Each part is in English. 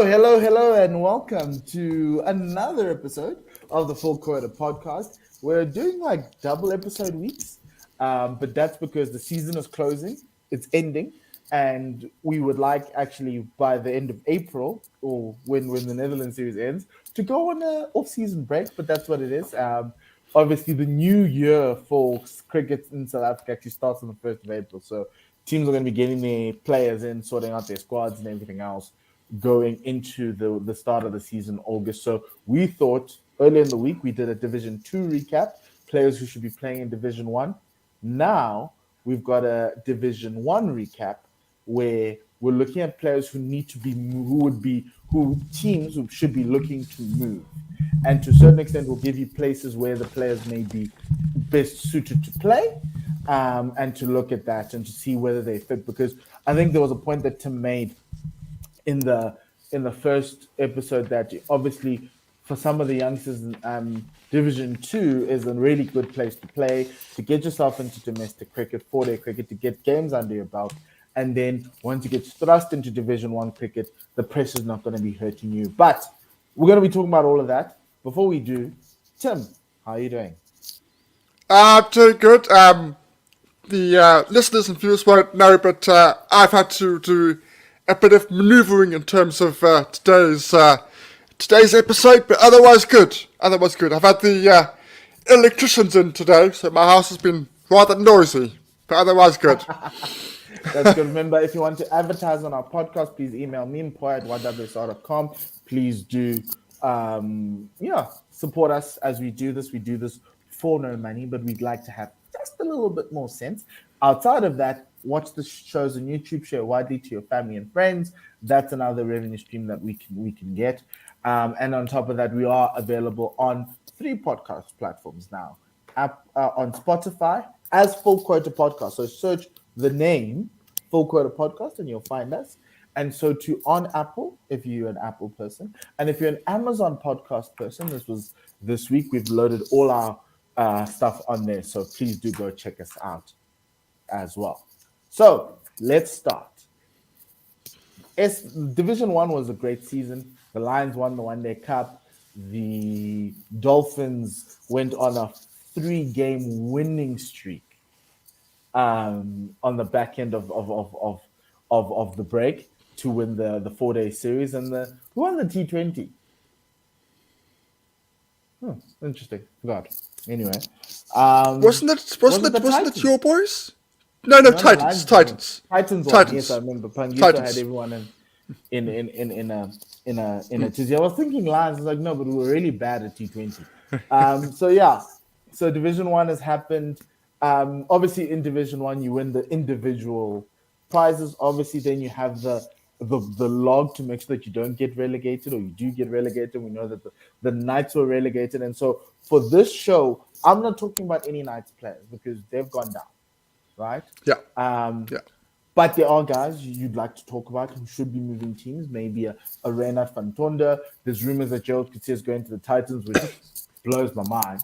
Hello, and welcome to another episode of the Full Quarter Podcast. We're doing like double episode weeks, but that's because the season is closing, it's ending, and we would like actually by the end of April or when the Netherlands series ends to go on a off-season break. But that's what it is. Obviously, the new year for cricket in South Africa actually starts on the 1st of April, so teams are going to be getting their players in, sorting out their squads and everything else going into the start of the season, August. So we thought earlier in the week we did a Division 2 recap, players who should be playing in Division 1. Now we've got a Division 1 recap where we're looking at players who need to be, who teams who should be looking to move. And to a certain extent, we'll give you places where the players may be best suited to play, and to look at that and to see whether they fit. Because I think there was a point that Tim made in the first episode that obviously for some of the youngsters, Division 2 is a really good place to play, to get yourself into domestic cricket, 4-day cricket, to get games under your belt. And then once you get thrust into Division 1 cricket, the press is not going to be hurting you. But we're going to be talking about all of that. Before we do, Tim, how are you doing? Doing good. The listeners and viewers won't know, but I've had to do a bit of manoeuvring in terms of today's episode, but otherwise good. I've had the electricians in today, so my house has been rather noisy, but otherwise good. That's good. Remember, if you want to advertise on our podcast, please email me, Mpho at ywsr.com. Please do, support us as we do this. We do this for no money, but we'd like to have just a little bit more sense. Outside of that, watch the shows on YouTube, share widely to your family and friends. That's another revenue stream that we can get. And on top of that, we are available on 3 podcast platforms now. On Spotify as Full Quota Podcast. So search the name Full Quota Podcast and you'll find us. And so too on Apple, if you're an Apple person. And if you're an Amazon podcast person, this week, we've loaded all our stuff on there. So please do go check us out as well. So let's start. Division 1 was a great season. The Lions won the One-Day Cup. The Dolphins went on a 3-game winning streak on the back end of the break to win the 4-day series, and who won the T20? Interesting. Forgot. Anyway, wasn't it your boys? No, Titans. Titans won. Yes, I remember. Pangito had everyone in a tizzy. I was thinking Lions. I was like, no, but we were really bad at T20. So Division 1 has happened. Obviously, in Division 1, you win the individual prizes. Obviously, then you have the log to make sure that you don't get relegated, or you do get relegated. We know that the Knights were relegated. And so for this show, I'm not talking about any Knights players because they've gone down, right? Yeah. But there are guys you'd like to talk about who should be moving teams. Maybe a Reynard van Tonder. There's rumors that Gerald Coetzee is going to the Titans, which blows my mind.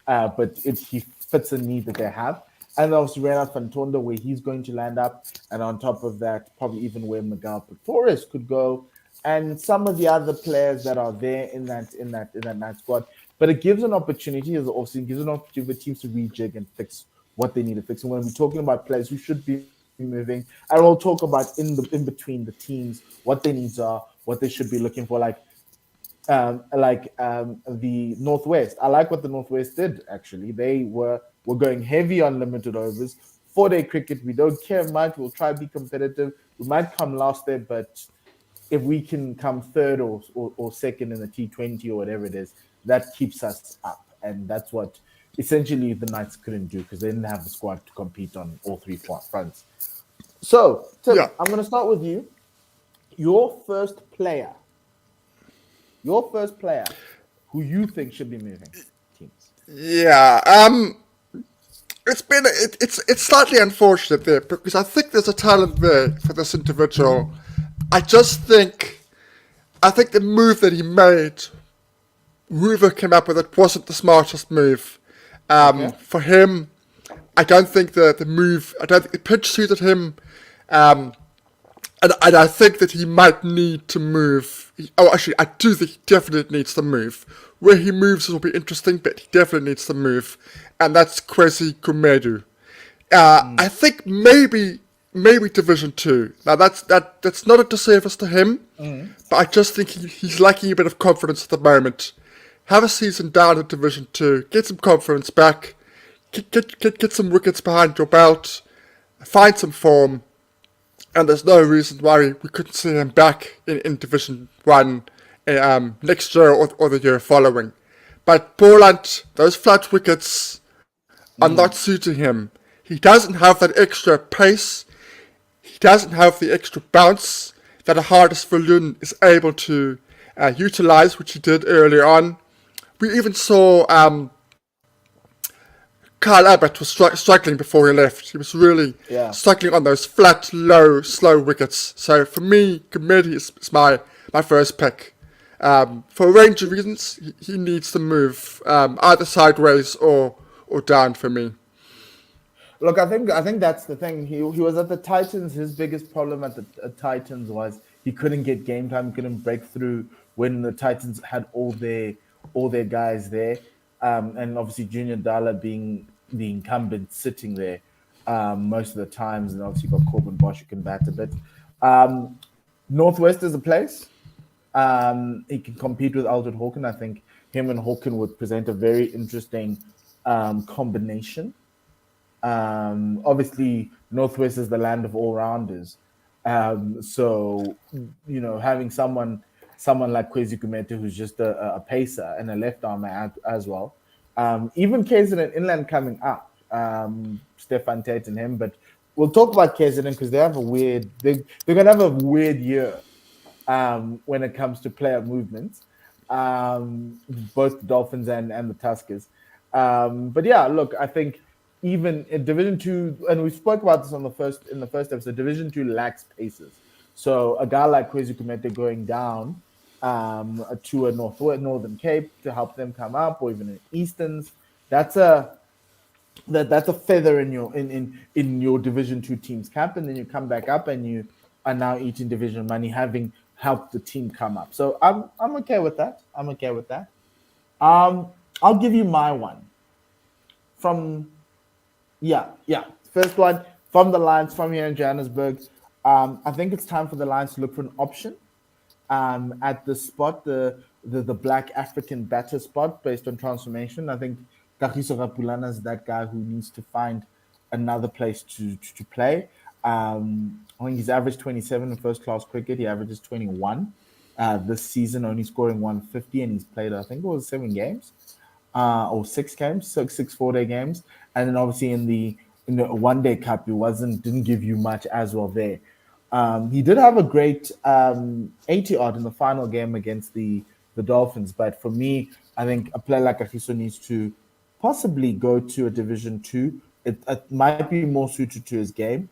But he fits a need that they have. And obviously Reynard van Tonder, where he's going to land up. And on top of that, probably even where Miguel Pretorius could go. And some of the other players that are there in that night squad. But it gives an opportunity, as obviously gives an opportunity for teams to rejig and fix what they need to fix. And when we're talking about players who should be moving, and we'll talk about in between the teams, what their needs are, what they should be looking for, like the Northwest. I like what the Northwest did, actually. They were going heavy on limited overs. 4-day cricket, we don't care much. We'll try to be competitive. We might come last there, but if we can come third or second in the T20 or whatever it is, that keeps us up. And that's what essentially the Knights couldn't do because they didn't have the squad to compete on all 3 fronts. So, Tim, I'm going to start with you. Your first player who you think should be moving teams. Yeah. It's slightly unfortunate there because I think there's a talent there for this individual. I think the move that he made, whoever came up with it, wasn't the smartest move. For him, I don't think the pitch suited him. And I think that he might need to move. Actually, I do think he definitely needs to move. Where he moves will be interesting, but he definitely needs to move. And that's Kwesi Kumedu. I think maybe Division 2. Now that's not a disservice to him, but I just think he's lacking a bit of confidence at the moment. Have a season down in Division 2, get some confidence back, get some wickets behind your belt, find some form, and there's no reason why we couldn't see him back in Division 1 next year or the year following. But Poland, those flat wickets are not suiting him. He doesn't have that extra pace, he doesn't have the extra bounce that a Hardest Viljoen is able to utilize, which he did earlier on. We even saw Carl Abbott was struggling before he left. He was really struggling on those flat, low, slow wickets. So for me, Committee is my first pick. For a range of reasons, he needs to move either sideways or down for me. Look, I think that's the thing. He was at the Titans. His biggest problem at the Titans was he couldn't get game time, couldn't break through when the Titans had all their guys there. And obviously Junior Dala being the incumbent sitting there most of the times, and obviously you've got Corbin Bosch who can bat a bit. Northwest is a place. He can compete with Aldred Hawken. I think him and Hawken would present a very interesting combination. Obviously Northwest is the land of all-rounders. So, having someone like Kwesi Kumete, who's just a pacer and a left armer as well. Even KZN Inland coming up, Stefan Tate and him. But we'll talk about KZN because they have they're going to have a weird year when it comes to player movements, both the Dolphins and the Tuskers. But yeah, look, I think even in Division 2, and we spoke about this in the first episode, Division 2 lacks paces. So a guy like Kwesi Kumete going down to a Northern Cape to help them come up, or even in Easterns, that's a feather in your Division 2 team's cap, and then you come back up and you are now eating division money, having helped the team come up. So I'm okay with that. I'll give you my one first one from the Lions from here in Johannesburg. I think it's time for the Lions to look for an option at the spot, the Black African batter spot based on transformation. I think Kagiso Rapulana is that guy who needs to find another place to play. I think he's averaged 27 in first-class cricket. He averages 21 this season, only scoring 150, and he's played, I think it was 7 games or 6 games, so 6 4-day games. And then obviously in the one-day cup, he didn't give you much as well there. He did have a great 80-odd in the final game against the Dolphins. But for me, I think a player like Kagiso needs to possibly go to a Division 2. It might be more suited to his game.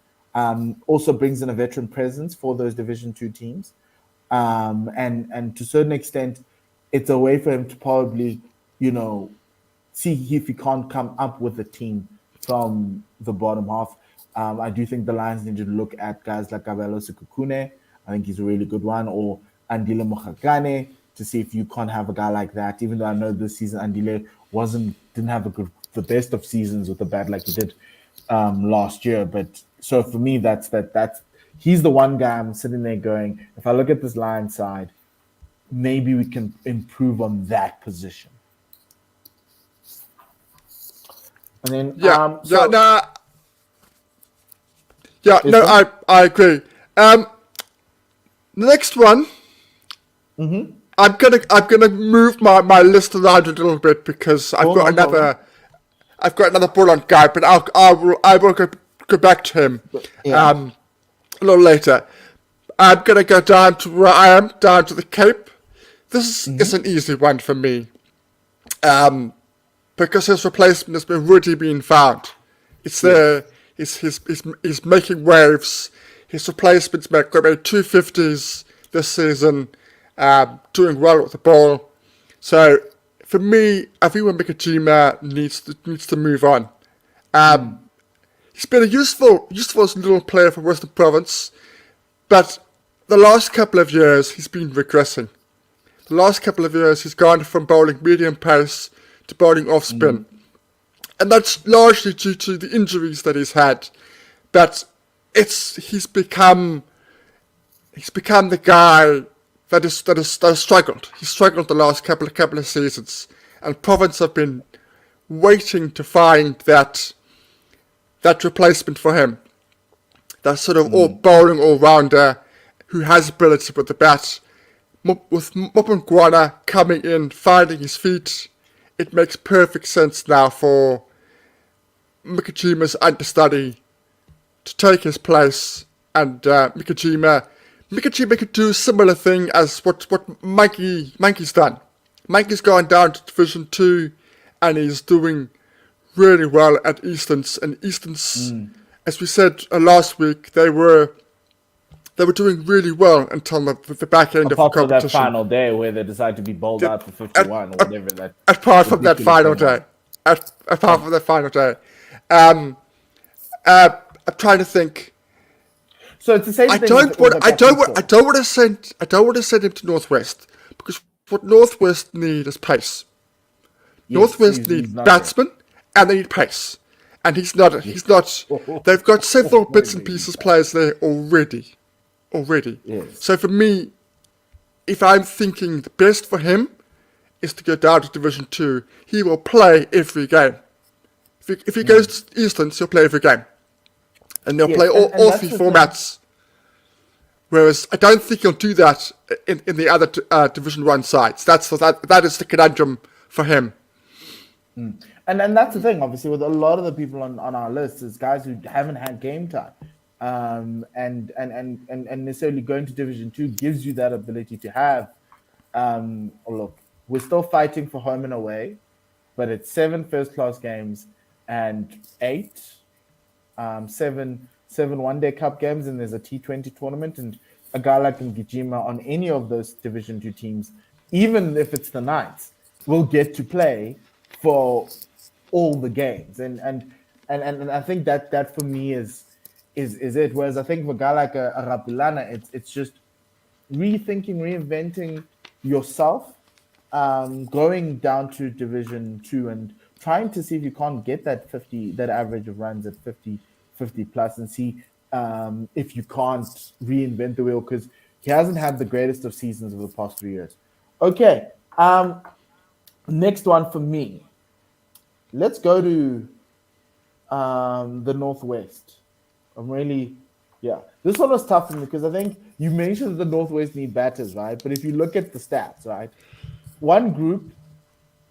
Also brings in a veteran presence for those Division 2 teams. And to a certain extent, it's a way for him to probably, see if he can't come up with a team from the bottom half. I do think the Lions need to look at guys like Kabelo Sekukune. I think he's a really good one. Or Andile Mokhakane, to see if you can't have a guy like that. Even though I know this season Andile didn't have the best of seasons with the bat like he did last year. But so for me, that's he's the one guy I'm sitting there going, if I look at this Lions side, maybe we can improve on that position. And then I agree. The next one, I'm gonna move my list around a little bit because I've got another Poland guy, but I will go back to him a little later. I'm gonna go down to where I am, down to the Cape. This is an easy one for me, because his replacement has already been found. It's there. He's making waves. His replacement's made 250s this season, doing well with the ball. So for me, Aviwa Mikajima needs to move on. He's been a useful little player for Western Province. But the last couple of years, he's been regressing. The last couple of years, he's gone from bowling medium pace to bowling off spin. And that's largely due to the injuries that he's had. But he's become the guy that has struggled. He's struggled the last couple of seasons, and Province have been waiting to find that replacement for him. That sort of bowling all rounder who has ability with the bat. With Mpho coming in, finding his feet, it makes perfect sense now for Mikajima's understudy to take his place, and Mikajima could do a similar thing as what Monkey's done. Monkey's gone down to Division 2, and he's doing really well at Easterns. And Easterns, as we said last week, they were doing really well until the back end of the competition. Apart from that final day where they decided to be bowled out for 51 or whatever that. Apart from that final day. Apart from that final day. I'm trying to think. So it's the same thing. I don't want to send him to Northwest, because what Northwest need is pace. Yes, Northwest need batsmen and they need pace, and he's not. They've got several bits and pieces players there already. Yes. So for me, if I'm thinking the best for him is to go down to Division 2, he will play every game. If he goes to Easterns, he'll play every game. And they'll play all three formats. Whereas I don't think he'll do that in the other Division 1 sides. That is the conundrum for him. And that's the thing, obviously, with a lot of the people on our list is guys who haven't had game time. And necessarily going to Division 2 gives you that ability to have look, we're still fighting for home and away, but it's 7 first-class games and 7 one-day cup games, and there's a T20 tournament, and a guy like Ngijima on any of those Division 2 teams, even if it's the Knights, will get to play for all the games. And I think that for me is it. Whereas I think for a guy like a Rapilana, it's just reinventing yourself, going down to Division 2 and trying to see if you can't get that average of runs at 50 plus, and see if you can't reinvent the wheel, because he hasn't had the greatest of seasons over the past 3 years. Okay, next one for me. Let's go to the Northwest. This one was tough for me because I think you mentioned the Northwest need batters, right? But if you look at the stats, right, one group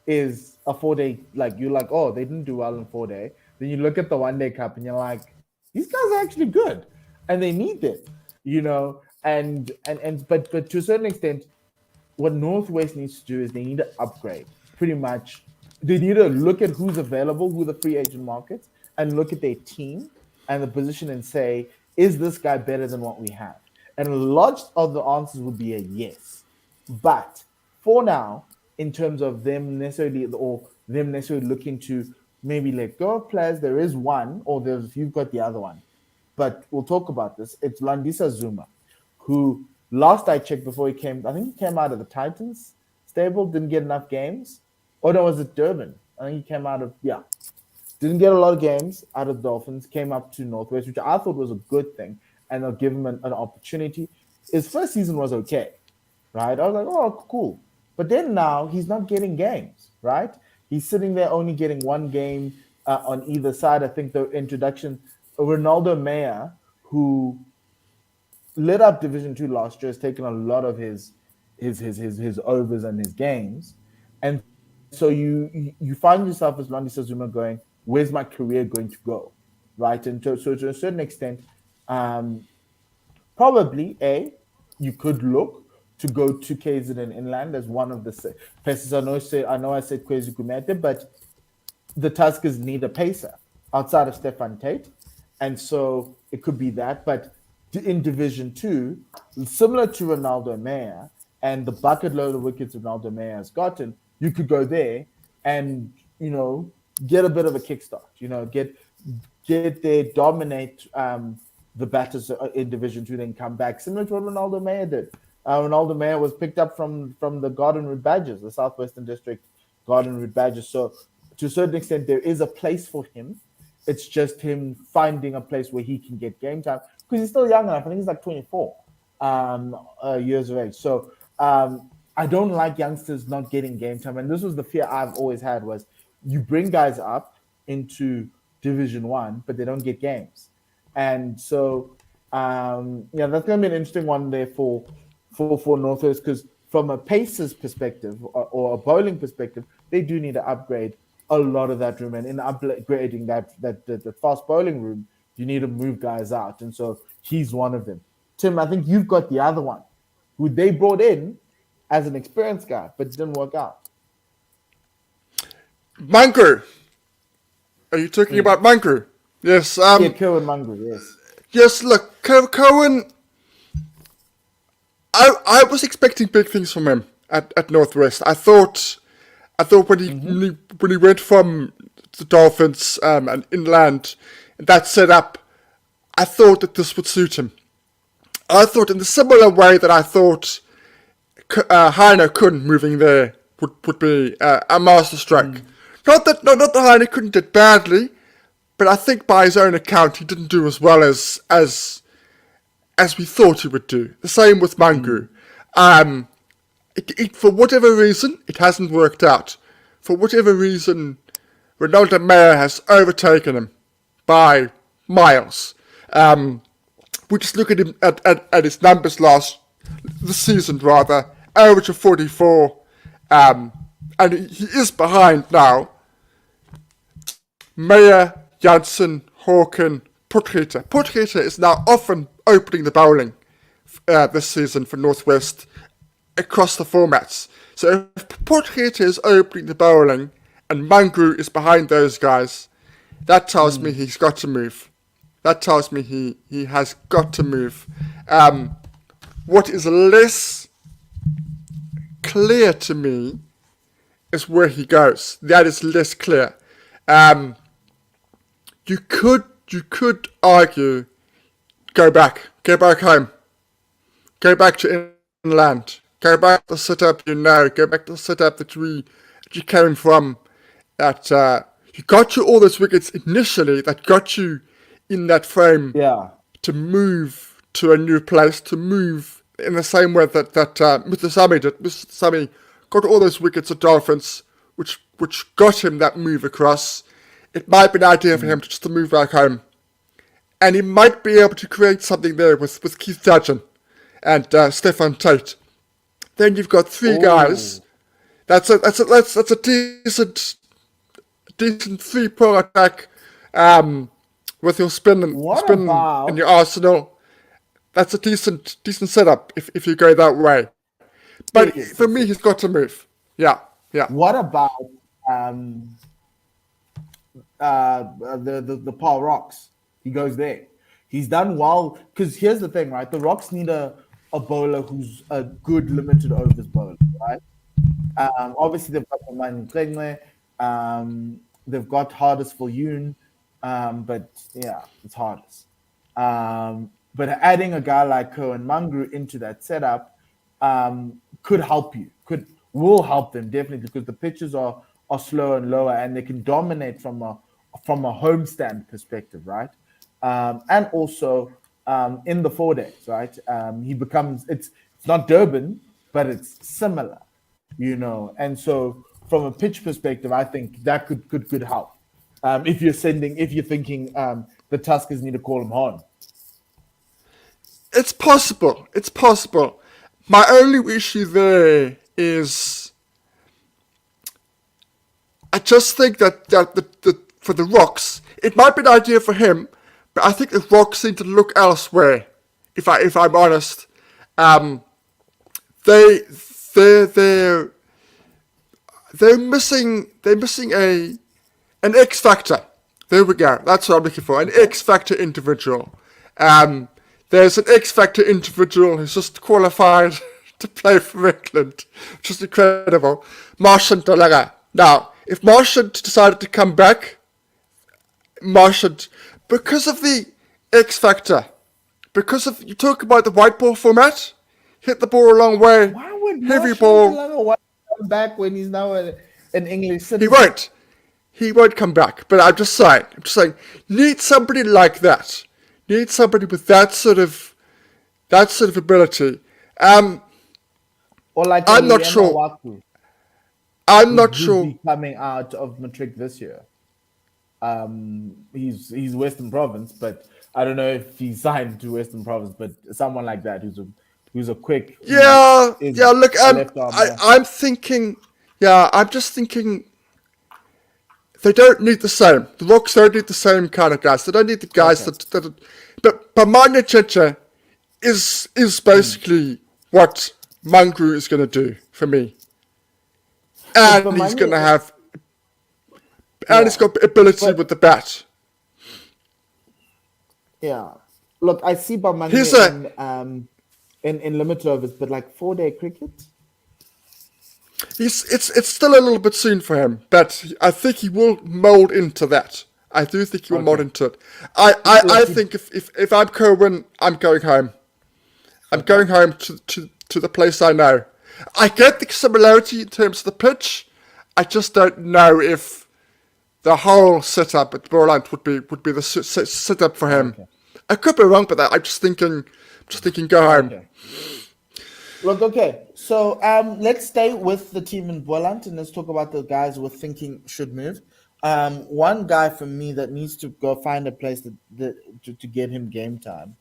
is a 4-day, like you're like, oh, they didn't do well in 4-day. Then you look at the 1-day cup and you're like, these guys are actually good, and they need it, but to a certain extent, what Northwest needs to do is they need to upgrade. Pretty much, they need to look at who's available, who the free agent markets, and look at their team and the position and say, is this guy better than what we have? And a lot of the answers would be a yes. But for now, in terms of them necessarily looking to maybe let go of players, there is one, or you've got the other one. But we'll talk about this. It's Landisa Zuma, who last I checked before he came out of the Titans stable, didn't get enough games. Or no, was it Durban? I think he came out of, didn't get a lot of games out of Dolphins, came up to Northwest, which I thought was a good thing, and they'll give him an opportunity. His first season was okay, right? I was like, oh, cool. But then now he's not getting games, right? He's sitting there only getting one game on either side. I think the introduction, Ronaldo Meyer, who lit up Division 2 last year, has taken a lot of his overs and his games. And so you find yourself as Landisa Zuma going, where's my career going to go, right? And so to a certain extent, probably, you could look to go to KZN Inland as one of the places. I know I said Kwezi Kumete, but the Tuskers need a pacer outside of Stefan Tate. And so it could be that. But in Division 2, similar to Ronaldo Meyer and the bucket load of wickets Ronaldo Meyer has gotten, you could go there and, get a bit of a kickstart, get there, dominate the batters in Division 2 then come back, similar to what Ronaldo Meyer did. Ronaldo Meyer was picked up from the Garden Route Badgers, the Southwestern District Garden Route Badgers. So to a certain extent, there is a place for him. It's just him finding a place where he can get game time because he's still young enough. I think he's like 24 years of age. So I don't like youngsters not getting game time. And this was the fear I've always had was you bring guys up into Division 1, but they don't get games. And so, that's going to be an interesting one there for Northwest because from a pacer's perspective or a bowling perspective, they do need to upgrade a lot of that room. And in upgrading that fast bowling room, you need to move guys out. And so he's one of them. Tim, I think you've got the other one who they brought in as an experienced guy, but it didn't work out. Mangru. Are you talking about Mangru? Yes. Cohen Mangru, yes. Yes, look, Cohen, I was expecting big things from him at Northwest. I thought when he went from the Dolphins and inland, that setup, I thought that this would suit him. I thought in the similar way that I thought Heine Kun moving there would be a masterstroke. Not that Heine Kun did badly, but I think by his own account he didn't do as well as we thought he would do. The same with Mangru. For whatever reason, it hasn't worked out. For whatever reason, Ronaldo Meyer has overtaken him by miles. We just look at him at his numbers this season rather, average of 44, and he is behind now. Meyer, Janssen, Hawken, Potgieter. Potgieter is now often opening the bowling this season for Northwest across the formats. So if Potgieter is opening the bowling and Mangru is behind those guys, that tells me he's got to move. That tells me he has got to move. What is less clear to me is where he goes. That is less clear. You could argue, go back home, go back to inland, go back to the setup go back to the setup that you came from, that you got you all those wickets initially, that got you in that frame to move to a new place, to move in the same way that Mr. Sami did. Mr. Sami got all those wickets at Dolphins, which got him that move across. It might be an idea for him just to move back home. And he might be able to create something there with Keith Dudgeon and Stefan Tate. Then you've got three guys. That's a decent 3-pro attack with your spin in your arsenal. That's a decent setup if you go that way. But for me, he's got to move. Yeah. What about the Paul Rocks? He goes there. He's done well because here's the thing, right? The Rocks need a bowler who's a good limited overs bowler, right? Obviously they've got Mani Krengle, they've got Hardest for Yoon, but yeah, it's Hardest. But adding a guy like Cohen Mangru into that setup could help you. Will help them definitely because the pitches are slower and lower, and they can dominate from a homestand perspective, right? And also in the 4 days, right? He becomes it's not Durban, but it's similar, And so from a pitch perspective, I think that could help. If you're thinking the Tuskers need to call him home. It's possible. My only issue there is I just think that for the Rocks, it might be an idea for him, but I think the Rocks need to look elsewhere. If I'm honest, they're missing an X factor. There we go. That's what I'm looking for. An X factor individual. There's an X factor individual who's just qualified to play for England. Just incredible. Martian Dolaga. Now, if Martian decided to come back, because of the X factor because of you talk about the white ball format, hit the ball a long way, Why would heavy Marshall ball. come back when he's now an English He citizen? won't. He won't come back. But I'm just saying, need somebody like that. Need somebody with that sort of ability. Or like I'm not Liam sure. Awaku, I'm not who's sure. be coming out of matric this year. He's Western Province, but I don't know if he's signed to Western Province. But someone like that who's a quick, Yeah. Look, a left armer. I'm thinking. Yeah, I'm just thinking. They don't need the same. The Rocks don't need the same kind of guys. They don't need the guys that. But Manya Cheche is basically what Mangru is going to do for me, and he's going to have, and he's got ability with the bat. Yeah, look, I see Bamanga in limited overs, but like 4-day cricket. It's still a little bit soon for him, but I think he will mold into that. I do think he will mold into it. I think if I'm Kerwin, I'm going home. I'm going home to the place I know. I get the similarity in terms of the pitch. I just don't know if the whole setup at Borland would be the setup for him. Okay. I could be wrong, but I'm just thinking go home. Okay. Look, okay. So let's stay with the team in Borland and let's talk about the guys we're thinking should move. One guy for me that needs to go find a place to get him game time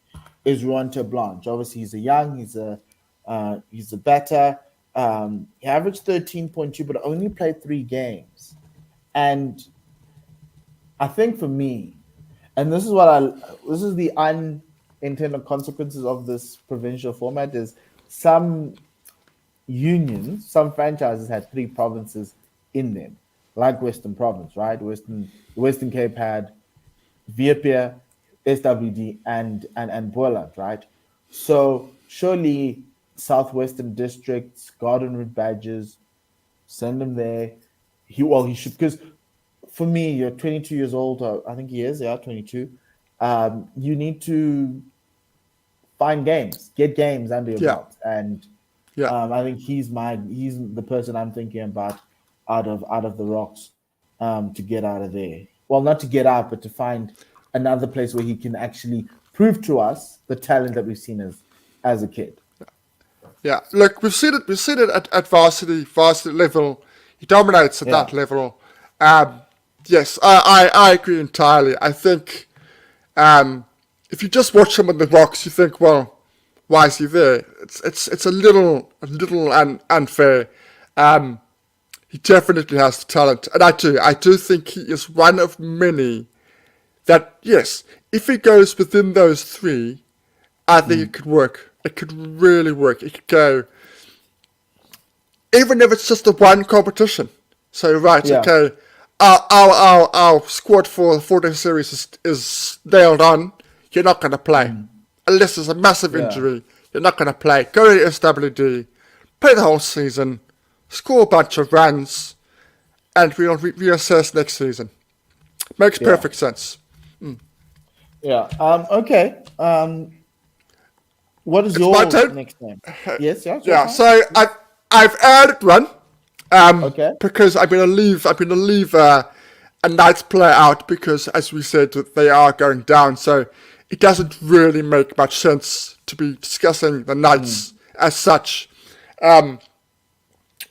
is Ruan Blanche. Obviously, he's he's a batter. He averaged 13.2, but only played 3 games. And I think for me, and this is the unintended consequences of this provincial format is some unions, some franchises had 3 provinces in them, like Western Province, right? Western Cape had Vietpia, SWD, and Boland, right? So surely Southwestern districts, Garden Route badges, send him there. He should, because for me, you're 22 years old. I think he is, 22. You need to find games, get games under your belt, and I think he's the person I'm thinking about out of the Rocks to get out of there. Well, not to get out, but to find another place where he can actually prove to us the talent that we've seen as a kid. Yeah, look, we've seen it at varsity level. He dominates at that level. Yes, I agree entirely. I think if you just watch him on the Rocks, you think, well, why is he there? It's a little unfair. He definitely has the talent, and I do think he is one of many that, yes, if he goes within those 3, I think it could work. It could really work. It could go, even if it's just a 1 competition. So okay, our squad for the 4-day series is nailed on. You're not going to play unless there's a massive injury. You're not going to play. Go to SWD, play the whole season, score a bunch of runs, and we'll reassess next season. Makes perfect sense. Yeah. Okay. What is your next name? Yes. Yeah. Yeah. So I've added one. Because I'm gonna leave a Knights player out because, as we said, they are going down. So it doesn't really make much sense to be discussing the Knights as such. Although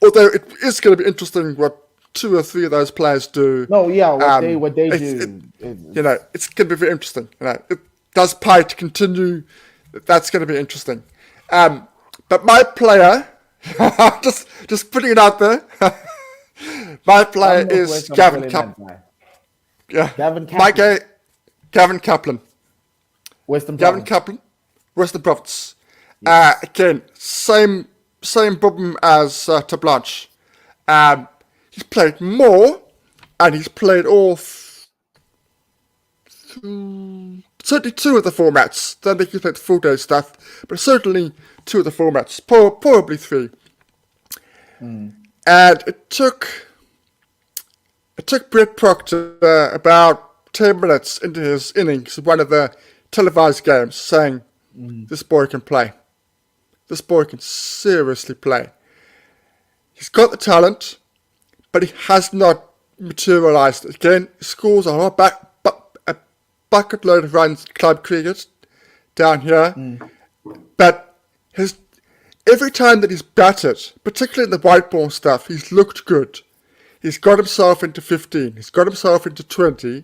it is going to be interesting what 2 or 3 of those players do. No, yeah, what they do. It's going to be very interesting. Does Pite continue? That's going to be interesting. But my player, just putting it out there, my player is Gavin Kaplan. Yeah, Gavin Kaplan. Gavin Kaplan. Western Gavin Province. Kaplan, Western Province. Yes. Again, same problem as to Blanche. He's played more, and he's played all certainly 2 of the formats. Don't think he's played the full day stuff, but certainly 2 of the formats, probably 3. And it took Brett Proctor about 10 minutes into his innings, one of the televised games, saying, This boy can play. This boy can seriously play. He's got the talent, but he has not materialised. Again, he scores a bucket load of runs in club cricket down here, but every time that he's batted, particularly in the white ball stuff, he's looked good. He's got himself into 15, he's got himself into 20,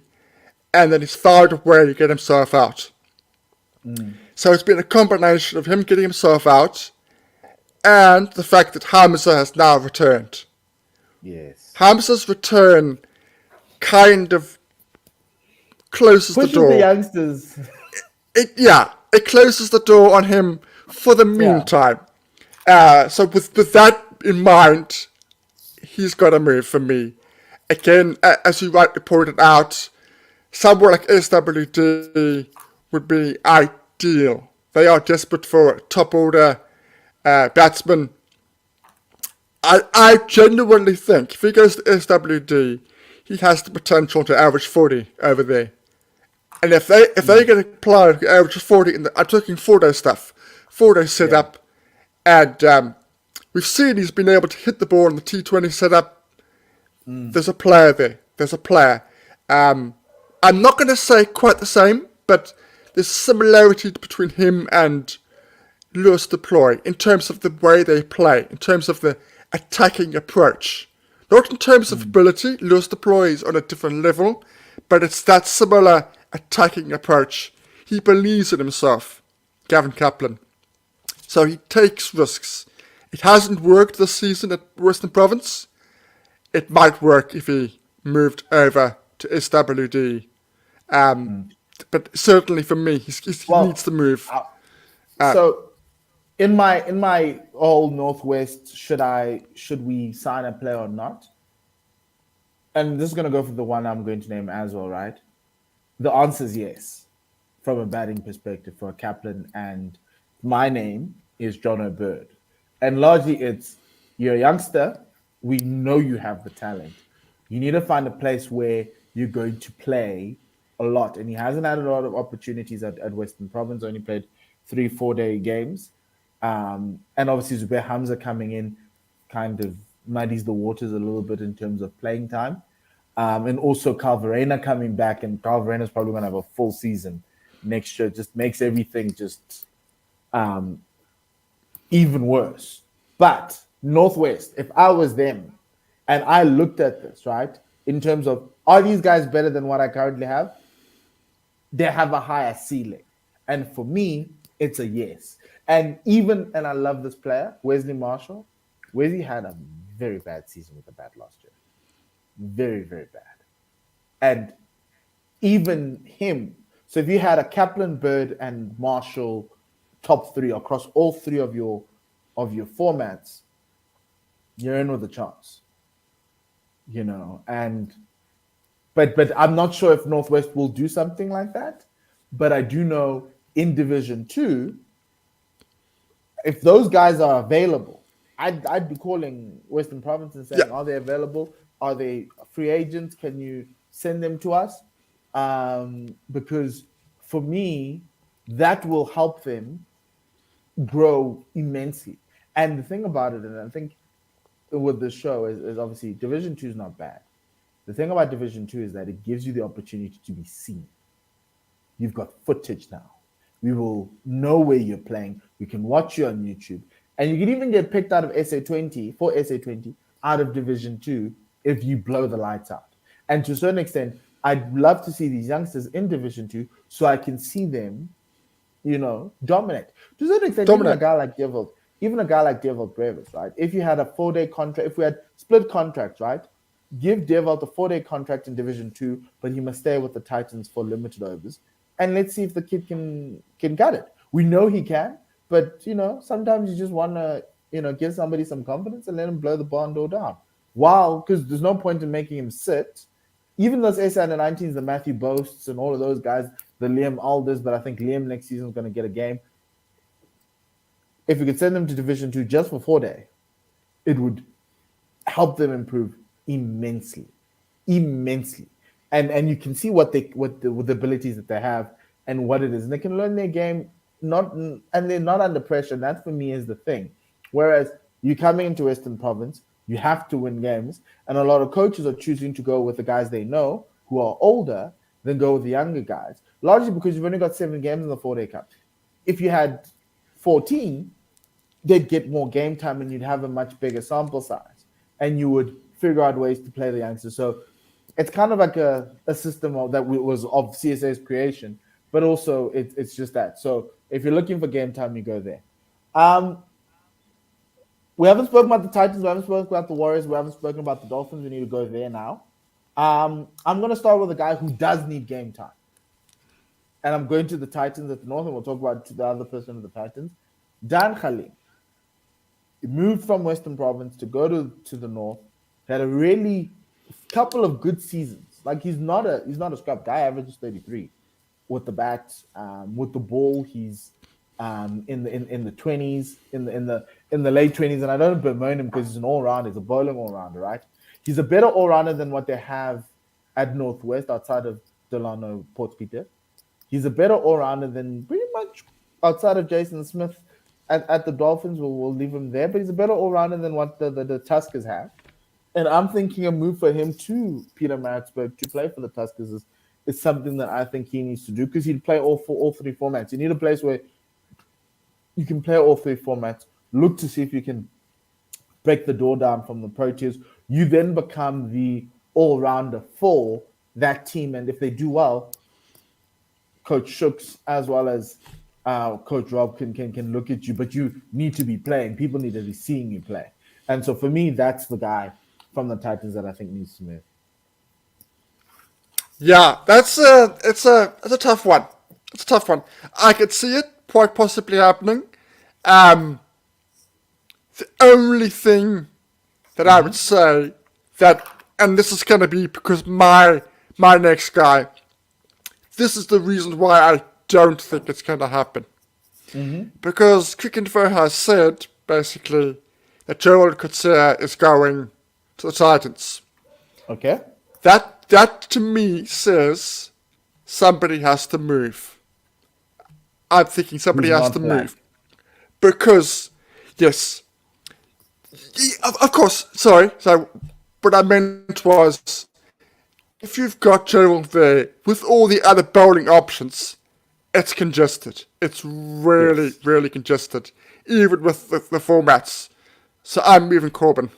and then he's found a way to get himself out. So it's been a combination of him getting himself out and the fact that Hamza has now returned. Yes. Hamza's return kind of closes the door. The youngsters. It closes the door on him for the meantime. So with that in mind, he's got a move for me. Again, as you rightly pointed out, somewhere like SWD would be ideal. They are desperate for a top order batsman. I genuinely think if he goes to SWD, he has the potential to average 40 over there. And if they get a player who averages 40, I'm talking 4-day stuff, 4-day setup, and we've seen he's been able to hit the ball in the T20 setup. There's a player there. There's a player. I'm not going to say quite the same, but there's similarity between him and Lewis Deploy in terms of the way they play, in terms of the attacking approach. Not in terms of ability, Lewis Deploy is on a different level, but it's that similar attacking approach. He believes in himself, Gavin Kaplan. So he takes risks. It hasn't worked this season at Western Province. It might work if he moved over to SWD. But certainly for me, he needs to move. So in my whole Northwest, should we sign a player or not? And this is going to go for the one I'm going to name as well, right? The answer is yes, from a batting perspective for Kaplan. And my name is John O'Bird. And largely it's, you're a youngster. We know you have the talent. You need to find a place where you're going to play a lot. And he hasn't had a lot of opportunities at Western Province, only played 3-4 day games. And obviously Zubair Hamza coming in kind of muddies the waters a little bit in terms of playing time. And also Carl Verena coming back, and Carl Verena is probably going to have a full season next year. Just makes everything just even worse. But Northwest, if I was them and I looked at this, right, in terms of, are these guys better than what I currently have? They have a higher ceiling. And for me, it's a yes. And I love this player, Wesley Marshall. Wesley had a very bad season with the bat last year. Very, very bad. And even him, so if you had a Kaplan, Bird, and Marshall top three across all three of your formats, you're in with a chance. But I'm not sure if Northwest will do something like that. But I do know in Division 2, if those guys are available, I'd be calling Western Province and saying, are they available? Are they free agents? Can you send them to us? Because for me, that will help them grow immensely. And the thing about it, and I think with this show is obviously Division 2 is not bad. The thing about Division 2 is that it gives you the opportunity to be seen. You've got footage now. We will know where you're playing. We can watch you on YouTube. And you can even get picked out of SA20 out of Division 2 if you blow the lights out. And to a certain extent, I'd love to see these youngsters in Division 2 so I can see them, dominate. To a certain extent, even a guy like Devil Brevis, right? If you had a 4-day contract, if we had split contracts, right? Give Devil the 4-day contract in Division 2, but he must stay with the Titans for limited overs. And let's see if the kid can cut it. We know he can, but sometimes you just want to give somebody some confidence and let him blow the barn door down. Because there's no point in making him sit. Even those SA under 19s, the Matthew Boasts and all of those guys, the Liam Alders, but I think Liam next season is going to get a game. If we could send them to Division 2 just for 4-day, it would help them improve immensely. And you can see what the abilities that they have and what it is. And they can learn their game not and they're not under pressure. And that for me is the thing. Whereas you coming into Western Province, you have to win games, and a lot of coaches are choosing to go with the guys they know who are older than go with the younger guys, largely because you've only got 7 games in the 4-day cup. If you had 14, they'd get more game time and you'd have a much bigger sample size, and you would figure out ways to play the youngsters. So it's kind of like a system that was of CSA's creation, but also it's just that. So if you're looking for game time, you go there. We haven't spoken about the Titans. We haven't spoken about the Warriors. We haven't spoken about the Dolphins. We need to go there now. I'm going to start with a guy who does need game time. And I'm going to the Titans at the North, and we'll talk about the other person of the Titans. Dan Khalim. He moved from Western Province to go to the North. Had a really couple of good seasons. Like he's not a scrap guy. Averages 33 with the bat, with the ball. He's in the 20s, in the late 20s, and I don't bemoan him because he's an all-rounder. He's a bowling all-rounder, right? He's a better all-rounder than what they have at Northwest outside of Delano Port Peter. He's a better all-rounder than pretty much outside of Jason Smith at the Dolphins. We'll leave him there, but he's a better all-rounder than what the Tuskers have. And I'm thinking a move for him to Peter Maritzburg to play for the Tuskers is something that I think he needs to do, because he'd play all three formats. You need a place where you can play all three formats. Look to see if you can break the door down from the Proteas. You then become the all-rounder for that team. And if they do well, Coach Shooks as well as Coach Rob can look at you. But you need to be playing. People need to be seeing you play. And so for me, that's the guy from the Titans that I think needs to move. Yeah, it's a tough one. It's a tough one. I could see it quite possibly happening. The only thing that I would say that, and this is going to be because my next guy, this is the reason why I don't think it's going to happen. Because Mpho has said, basically, that Gerald Coetzee is going to the Titans. Okay. That to me says somebody has to move. I'm thinking somebody has to move. Because, yes, of course, sorry, so what I meant was, if you've got Gerald there with all the other bowling options, it's congested. It's really, really congested, even with the formats. So I'm moving Corbin.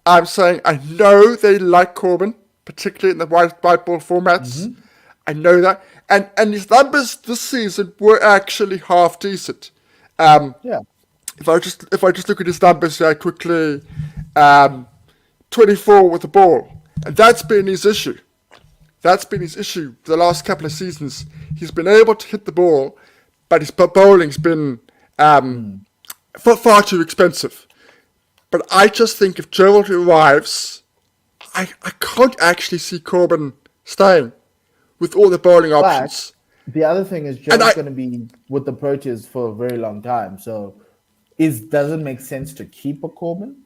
I'm saying I know they like Corbin, particularly in the white ball formats. I know that. And his numbers this season were actually half decent. If I just look at his numbers here quickly, 24 with the ball. And that's been his issue. That's been his issue the last couple of seasons. He's been able to hit the ball, but his bowling's been far too expensive. But I just think if Gerald arrives, I can't actually see Corbin staying with all the bowling options. The other thing is Gerald's going to be with the Proteas for a very long time. So does it make sense to keep a Corbin?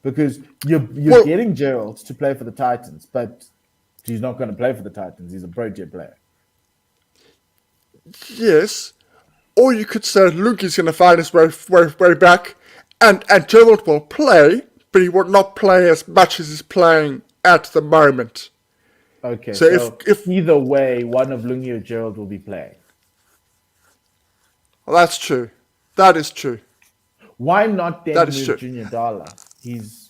Because you're getting Gerald to play for the Titans, but he's not going to play for the Titans. He's a Protea player. Yes. Or you could say Luki's going to find his way back, and Gerald will play, but he will not play as much as he's playing at the moment. Okay, so if either way, one of Lungi or Gerald will be playing. Well, that's true. That is true. Why not then move Junior Dala? He's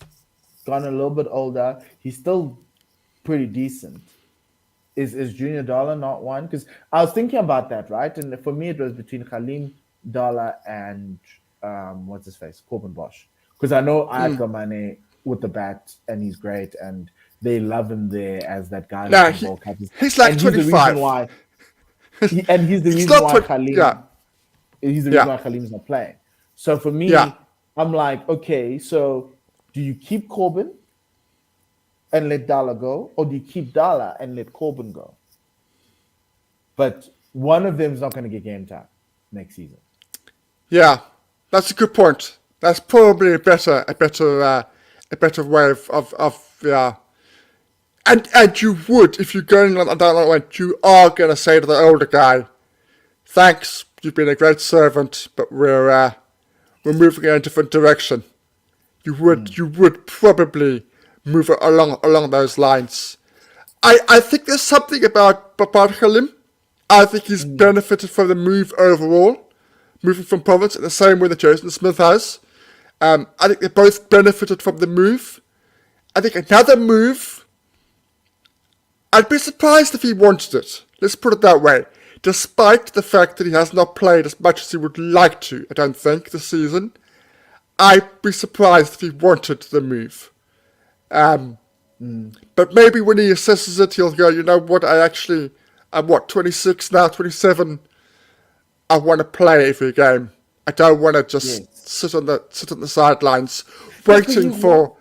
gone a little bit older. He's still pretty decent. Is Junior Dala not one? Because I was thinking about that, right? And for me, it was between Khalim Dala and what's his face, Corbin Bosch. Because I know Ayaka Mane with the bat, and he's great, and they love him there as that guy. No, he's like 25. He's the reason why Khalim. He's the reason why Khalim's not playing. So for me, I'm like, okay, so do you keep Corbin and let Dala go, or do you keep Dala and let Corbin go? But one of them is not going to get game time next season. Yeah, that's a good point. That's probably a better way of And you would, if you're going down that way, you are going to say to the older guy, thanks, you've been a great servant, but we're moving in a different direction. You would probably move it along those lines. I think there's something about Halim. I think he's benefited from the move overall, moving from province in the same way that Jason Smith has. I think they both benefited from the move. I think another move, I'd be surprised if he wanted it. Let's put it that way. Despite the fact that he has not played as much as he would like to, I don't think, this season, I'd be surprised if he wanted the move. But maybe when he assesses it, he'll go, you know what, I'm 26 now, 27. I want to play every game. I don't want to just sit on the sidelines, waiting for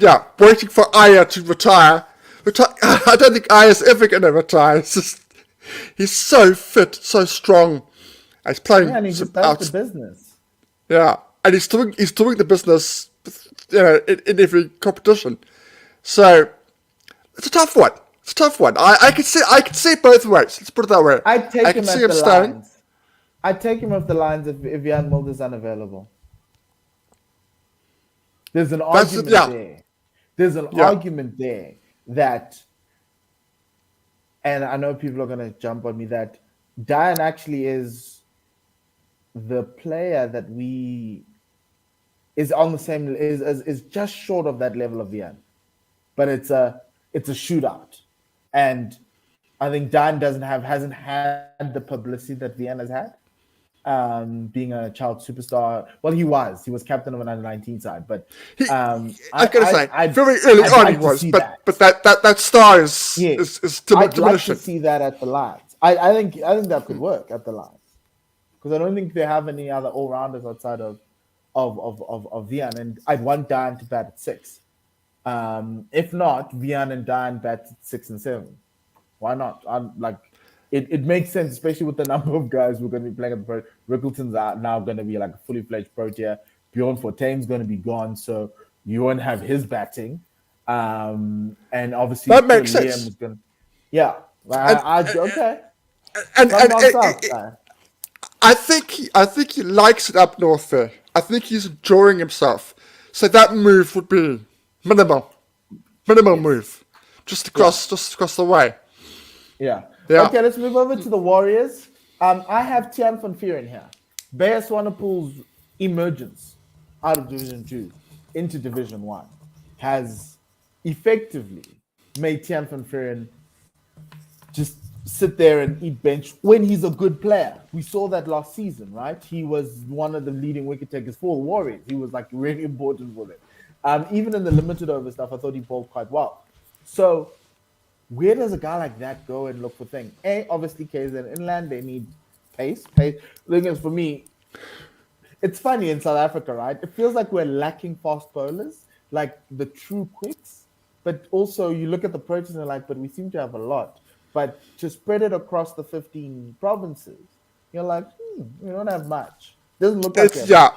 Aya to retire. I don't think Aya's ever going to retire. He's so fit, so strong. He's playing. Yeah, and he just does the business. Yeah, and he's doing the business, in every competition. So it's a tough one. I could see it both ways. Let's put it that way. I'd take him at the lines. I'd take him off the lines if Jan Mulder's unavailable. There's an argument there. There's an argument there that, and I know people are going to jump on me, that Diane actually is the player that is on the same, is just short of that level of Vian. But it's a shootout. And I think Diane hasn't had the publicity that Vian has had. Being a child superstar. Well, he was captain of an under-19 side, but I've got to say, very early on he was, but that star is diminishing. I'd like to see that at the lines. I think that could work at the lines, because I don't think they have any other all-rounders outside of Vian, and I'd want Diane to bat at 6. If not, Vian and Diane bat at 6 and 7. Why not? It makes sense, especially with the number of guys we're going to be playing at the Pro. Rickleton's now going to be like a fully fledged Protea. Bjorn Fortuyn's going to be gone, so you won't have his batting. And obviously that makes sense. Okay. And I think he likes it up north there. I think he's enjoying himself. So that move would be minimal move, just across the way. Yeah. Okay, let's move over to the Warriors. I have Tian van Vuuren here. Bear Swanepoel's emergence out of Division 2 into Division 1 has effectively made Tian van Vuuren just sit there and eat bench when he's a good player. We saw that last season, right? He was one of the leading wicket takers for the Warriors. He was really important for them. Even in the limited over stuff, I thought he bowled quite well. So where does a guy like that go and look for things? Obviously, KZN Inland, they need pace. The thing is, for me, it's funny in South Africa, right? It feels like we're lacking fast bowlers, like the true quicks. But also, you look at the approaches and you're like, but we seem to have a lot. But to spread it across the 15 provinces, you're like, we don't have much. Doesn't look like it. Yeah.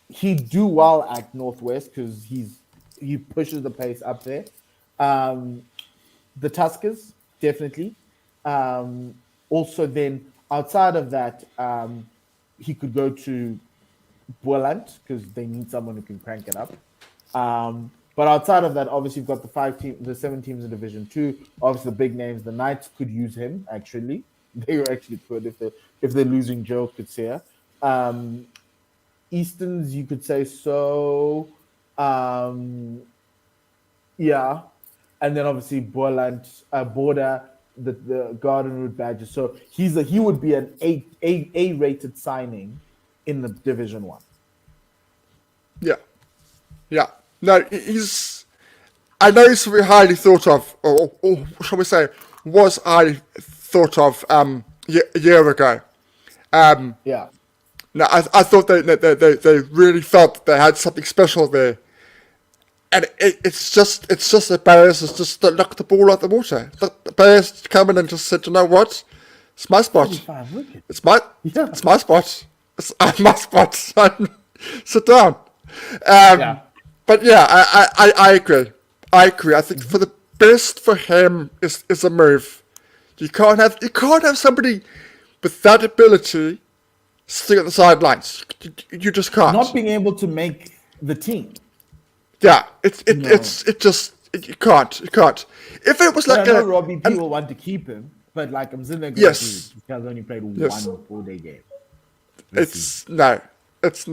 He'd do well at Northwest because he pushes the pace up there. The Tuskers, definitely. Also, then outside of that, he could go to Boland because they need someone who can crank it up. But outside of that, obviously, you've got the 7 teams in Division 2. Obviously, the big names, the Knights could use him, actually. They were actually good if they're losing Joe Kutsia. Easterns, you could say so. Yeah. And then obviously Border, the Garden Route Badgers. So he would be an A-rated signing in the Division 1. Yeah. No, I know he's very highly thought of, or shall we say, was highly thought of a year ago. No, I thought they really felt that they had something special there. And it's just the Bears is just knocked the ball out the water. The Bears come in and just said, you know what? It's my spot. It's my spot. It's my spot. Sit down. But yeah, I agree. I think for the best for him is a move. You can't have somebody with that ability, sitting at the sidelines. You just can't. Not being able to make the team. Yeah, you can't. If it was But like I know Robbie P will want to keep him, but like I'm sitting there going, Yes. dude, this guy's only played Yes. one 4-day game. It's not. It's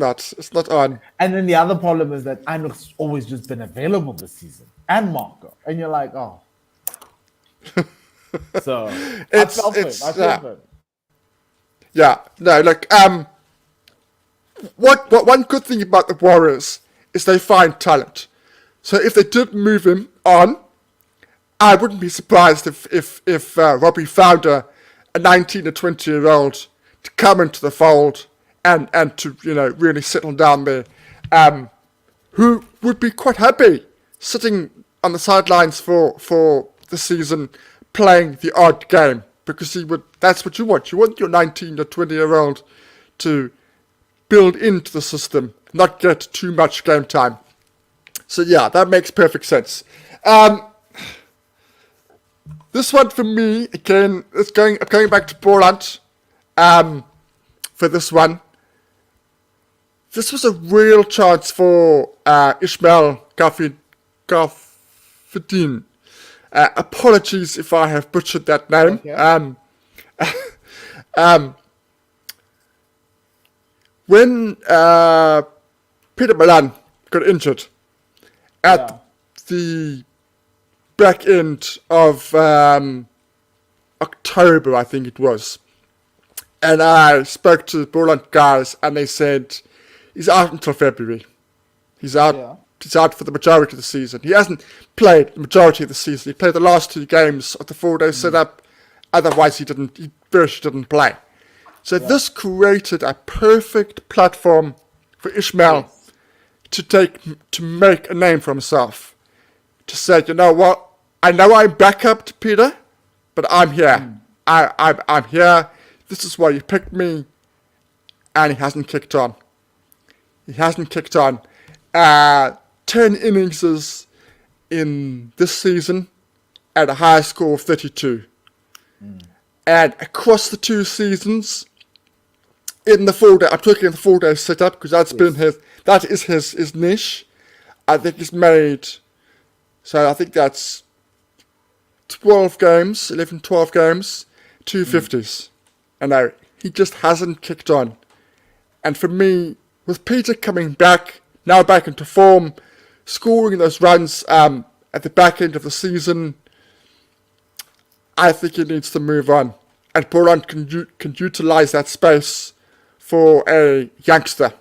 not on. And then the other problem is that Eindracht's always just been available this season, and Marco, and you're like, oh. So I felt it. Yeah, no, like what one good thing about the Warriors is they find talent. So if they did move him on, I wouldn't be surprised if Robbie found a 19 or 20-year-old to come into the fold and to really settle down there, who would be quite happy sitting on the sidelines for the season, playing the odd game, because that's what you want. You want your 19 or 20-year-old to build into the system, not get too much game time. So yeah, that makes perfect sense. This one for me, again, I'm going back to Borland for this one. This was a real chance for Ismail Gafidin. Apologies if I have butchered that name. Okay. When Peter Milan got injured at the back end of October, I think it was, and I spoke to the Borland guys, and they said he's out until February. He's out. Yeah. He's out for the majority of the season. He hasn't played the majority of the season. He played the last 2 games of the 4-day setup. Otherwise, he virtually didn't play. So this created a perfect platform for Ismail to make a name for himself. To say, you know what? I know I'm back up to Peter, but I'm here. I'm here. This is why you picked me. And he hasn't kicked on. 10 innings in this season at a high score of 32. And across the 2 seasons, in the 4-day, I'm talking the 4-day setup, because that is his niche. I think he's made, so I think that's 12 games, 11, 12 games, 250s. And no, he just hasn't kicked on. And for me, with Peter coming back, now back into form, scoring those runs at the back end of the season, I think he needs to move on. And Borland can utilize that space for a youngster,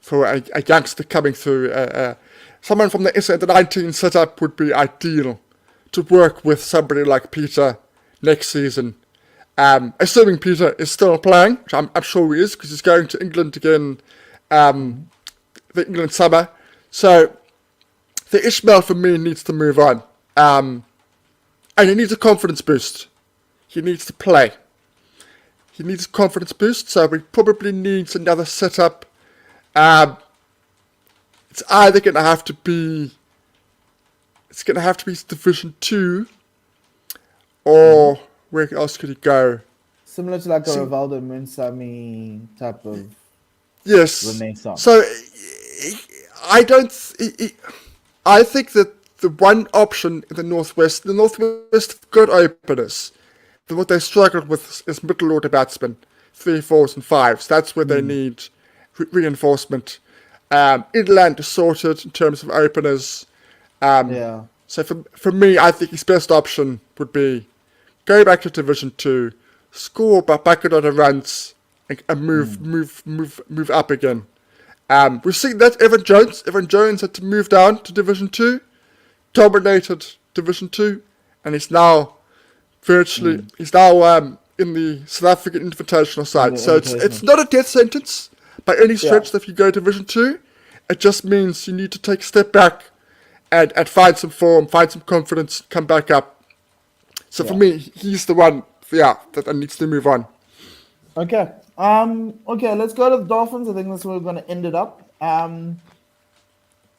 coming through. Someone from the SA 19 setup would be ideal to work with somebody like Peter next season. Assuming Peter is still playing, which I'm sure he is, because he's going to England again, the England summer. So the Ismail for me needs to move on. And he needs a confidence boost. He needs to play. He needs a confidence boost, so he probably needs another setup. It's either going to have to be Division 2, or where else could he go? Similar to like a Rivaldo Munsami type of renaissance. So I think that the one option in the Northwest have good openers. What they struggled with is middle order batsmen, 3, 4s, and 5s. That's where they need reinforcement. Inland is sorted in terms of openers. So for me, I think his best option would be go back to Division 2, score bucket of runs, and move up again. We've seen that Evan Jones had to move down to Division 2, dominated Division 2, and he's now in the South African Invitational side. So it's not a death sentence by any stretch that if you go Division 2. It just means you need to take a step back and find some form, find some confidence, come back up. So for me, he's the one, that needs to move on. Okay. Let's go to the Dolphins. I think that's where we're going to end it up.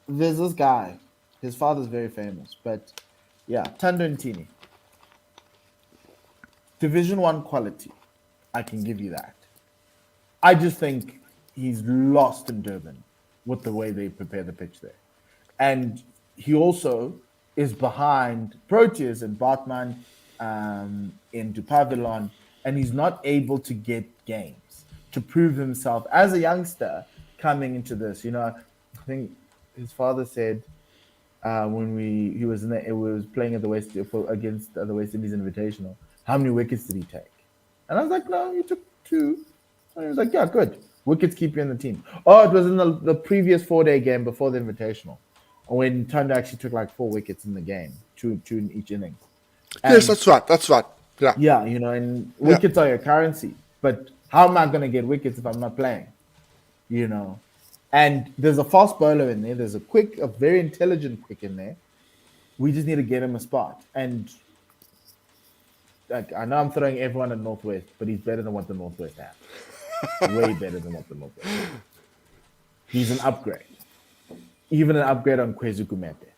There's this guy. His father's very famous, but Thando Ntini. Division 1 quality. I can give you that. I just think he's lost in Durban with the way they prepare the pitch there. And he also is behind Proteas and Bartman into Pavilon, and he's not able to get games to prove himself as a youngster coming into this. I think his father said when he was playing at the against the West Indies Invitational, how many wickets did he take? And I was like, no, he took 2. And he was like, yeah, good. Wickets keep you in the team. Oh, it was in the previous 4-day game before the Invitational, when Tanda actually took like 4 wickets in the game, two in each inning. And yes, that's right. Yeah. Yeah, and wickets are your currency. But how am I going to get wickets if I'm not playing? And there's a fast bowler in there. There's a very intelligent quick in there. We just need to get him a spot. And I know I'm throwing everyone at Northwest, but he's better than what the Northwest have. Way better than what the Northwest have. He's an upgrade. Even an upgrade on Kwezu Kumete.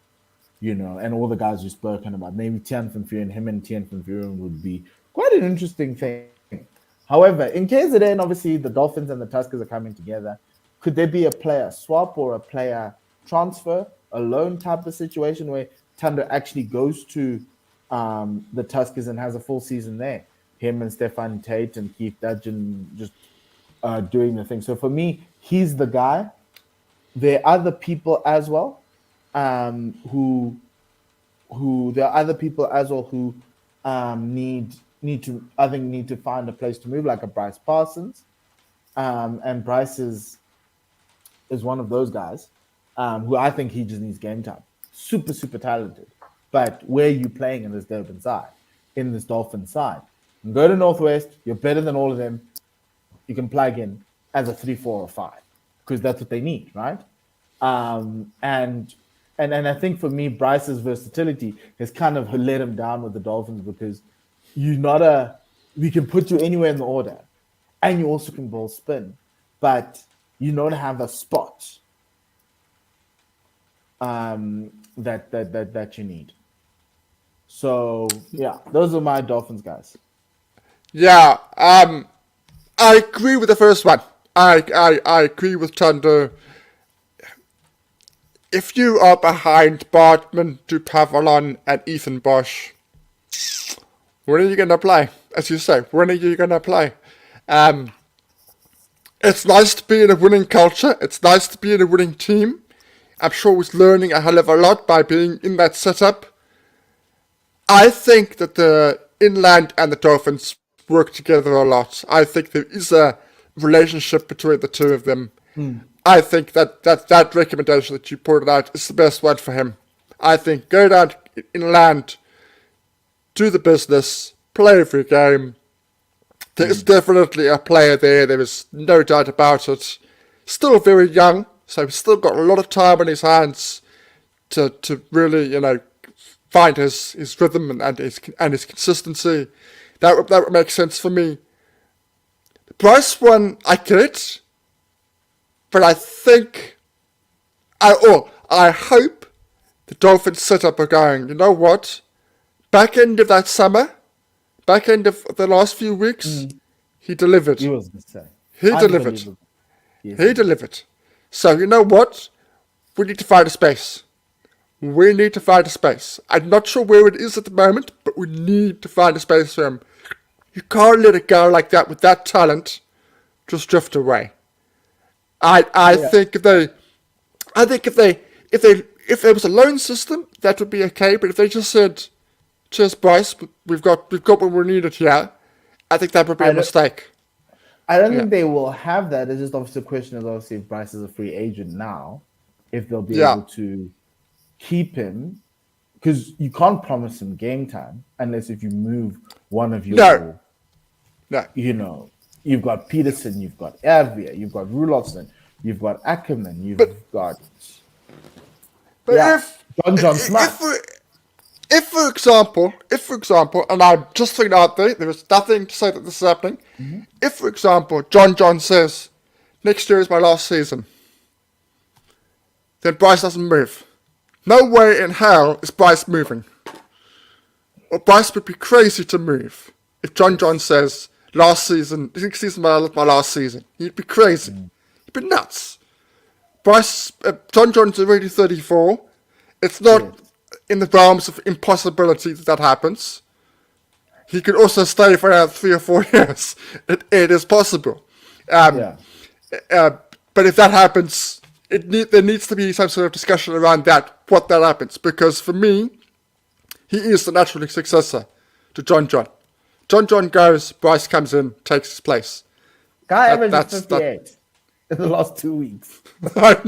And all the guys we've spoken about. Maybe Tian van Vuren, him and Tian van Vuren would be quite an interesting thing. However, in KZN, obviously, the Dolphins and the Tuskers are coming together. Could there be a player swap or a player transfer, a loan type of situation where Thunder actually goes to the Tuskers and has a full season there? Him and Stefan Tate and Keith Dudgeon just doing the thing. So for me, he's the guy. There are other people as well who need to find a place to move, like a Bryce Parsons, and Bryce is one of those guys who I think he just needs game time. Super, super talented. But where are you playing in this Durban side, in this Dolphin side? You go to Northwest, you're better than all of them. You can plug in as a 3, 4, or 5 because that's what they need, right? And I think for me, Bryce's versatility has kind of let him down with the Dolphins because we can put you anywhere in the order, and you also can bowl spin, but you don't have a spot that you need. So yeah, those are my Dolphins guys. Yeah, I agree with the first one. I agree with Thunder. If you are behind Bartman, Dupavalon, and Ethan Bosch, when are you going to play? As you say, when are you going to play? It's nice to be in a winning culture. It's nice to be in a winning team. I'm sure he's learning a hell of a lot by being in that setup. I think that the Inland and the Dolphins work together a lot. I think there is a relationship between the two of them. I think that recommendation that you pointed out is the best one for him. I think go down Inland, do the business, play every game. There is definitely a player there. There is no doubt about it. Still very young, so he's still got a lot of time on his hands to really, find his rhythm and his consistency. That would make sense for me. The Bryce one, I get it, but I think I hope the Dolphins setup are going, you know what? Back end of that summer, back end of the last few weeks, he delivered. He was the same. He delivered. Yes, he delivered. So you know what? We need to find a space. We need to find a space. I'm not sure where it is at the moment, but we need to find a space for him. You can't let it go like that with that talent just drift away. I think if there was a loan system, that would be okay. But if they just said, "Cheers, Bryce, we've got what we needed here," I think that would be a mistake. I don't think they will have that. It's just obviously the question is obviously if Bryce is a free agent now, if they'll be able to keep him, because you can't promise him game time unless if you move one of your you've got Peterson, you've got Ervia, you've got Rulofsson, you've got Ackerman, you've got John Smith. If for example, and I'm just thinking out there is nothing to say that this is happening. If, for example, John says, next year is my last season, then Bryce doesn't move. No way in hell is Bryce moving. Or Bryce would be crazy to move if John says, last season, next season, my last season. He'd be crazy. He'd be nuts. John John's already 34. It's not in the realms of impossibility that happens. He could also stay for around 3 or 4 years. It is possible. But if that happens, there needs to be some sort of discussion around what that happens. Because for me, he is the natural successor to John John. John John goes, Bryce comes in, takes his place. Guy averages 58 in the last 2 weeks. I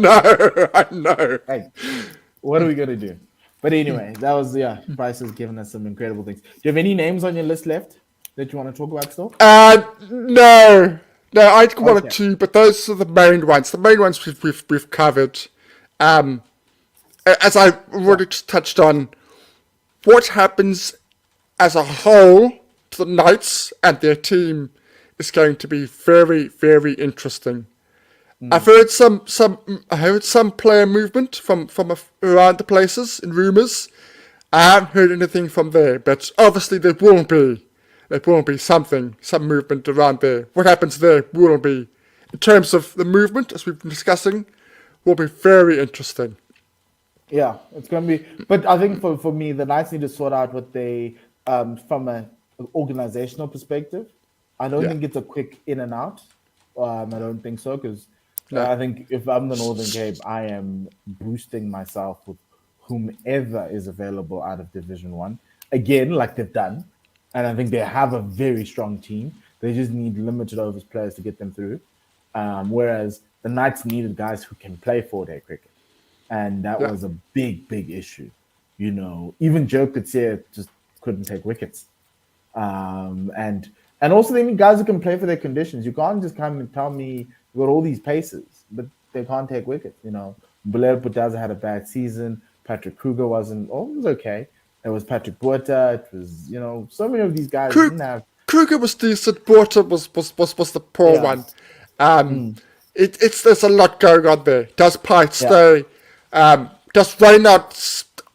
know. Hey, what are we going to do? But anyway, that was, Bryce has given us some incredible things. Do you have any names on your list left that you want to talk about still? No, I think one or two, but those are the main ones. The main ones we've covered. As I already touched on, what happens as a whole to the Knights and their team is going to be very, very interesting. I've heard some player movement from around the places in rumours. I haven't heard anything from there, but obviously there will be some movement around there. What happens there will be, in terms of the movement, as we've been discussing, will be very interesting. Yeah, it's going to be. But I think for me, the Knights need to sort out what they, from an organizational perspective. I don't think it's a quick in and out. I don't think so, because I think if I'm the Northern Cape, I am boosting myself with whomever is available out of Division 1. Again, like they've done. And I think they have a very strong team. They just need limited overs players to get them through. Whereas the Knights needed guys who can play 4-day cricket. And that was a big, big issue. You know, even Joe Coetzee just couldn't take wickets. And also they need guys who can play for their conditions. You can't just come and tell me you've got all these paces, but they can't take wickets. You know, Blair Butaza had a bad season. Patrick Kruger it was okay. It was Patrick Botha. It was, so many of these guys didn't have. Kruger was decent. Botha was the poor one. There's a lot going on there. Does Pite stay? Does Reynard?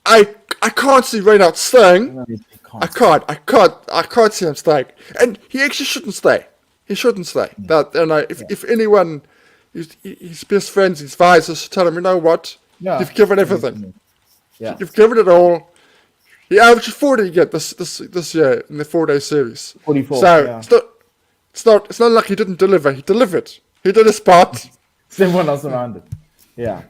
I can't see Reynard staying. No, I can't see him staying. And he actually shouldn't stay. He shouldn't stay. If anyone, his best friends, his advisors, should tell him, you know what? You've given everything. You've given it all. He averaged 40 again this year in the 4-day series. 44. So it's not like he didn't deliver. He delivered. He did his part. It's everyone else around it. Yeah.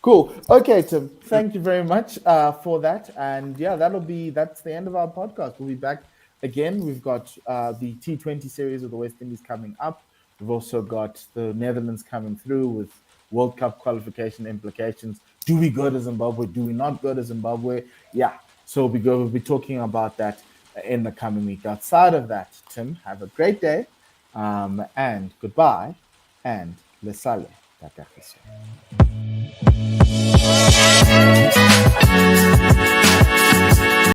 Cool. Okay, Tim. Thank you very much for that. And that's the end of our podcast. We'll be back again. We've got the T20 series of the West Indies coming up. We've also got the Netherlands coming through with World Cup qualification implications. Do we go to Zimbabwe? Do we not go to Zimbabwe? Yeah. So we'll be talking about that in the coming week. Outside of that, Tim, have a great day, and goodbye, and lesale.